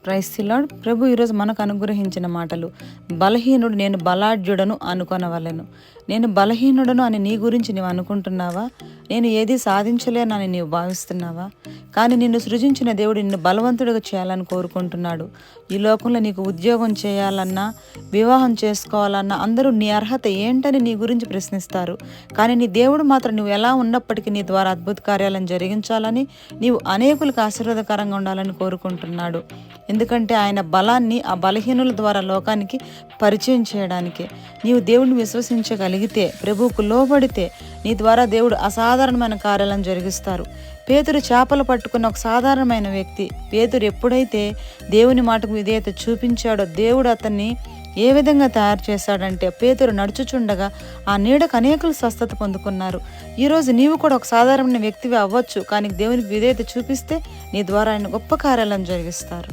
Praise the lord. ప్రభు ఈరోజు మనకు అనుగ్రహించిన మాటలు, బలహీనుడు నేను బలాఢ్యుడను అనుకొనవలెను. నేను బలహీనుడను అని నీ గురించి నీవు అనుకుంటున్నావా? నేను ఏది సాధించలేనని నీవు భావిస్తున్నావా? కానీ నిన్ను సృజించిన దేవుడు నిన్ను బలవంతుడిగా చేయాలని కోరుకుంటున్నాడు. ఈ లోకంలో నీకు ఉద్యోగం చేయాలన్నా, వివాహం చేసుకోవాలన్నా అందరూ నీ అర్హత ఏంటని నీ గురించి ప్రశ్నిస్తారు. కానీ నీ దేవుడు మాత్రం నువ్వు ఎలా ఉన్నప్పటికీ నీ ద్వారా అద్భుత కార్యాలను జరిగించాలని, నీవు అనేకులకు ఆశీర్వాదకరంగా ఉండాలని కోరుకుంటున్నాడు. ఎందుకంటే ఆయన బలాన్ని ఆ బలహీనుల ద్వారా లోకానికి పరిచయం చేయడానికి. నీవు దేవుడిని విశ్వసించగలిగితే, ప్రభువుకు లోబడితే నీ ద్వారా దేవుడు అసాధారణమైన కార్యాలను జరిగిస్తారు. పేతురు చేపలు పట్టుకున్న ఒక సాధారణమైన వ్యక్తి. పేతురు ఎప్పుడైతే దేవుని మాటకు విధేయత చూపించాడో దేవుడు అతన్ని ఏ విధంగా తయారు చేశాడంటే, పేతురు నడుచుచుండగా ఆ నీడకు అనేకులు స్వస్థత పొందుకున్నారు. ఈరోజు నీవు కూడా ఒక సాధారణమైన వ్యక్తివి అవ్వచ్చు, కానీ దేవునికి విధేయత చూపిస్తే నీ ద్వారా ఆయన గొప్ప కార్యాలను జరిగిస్తారు.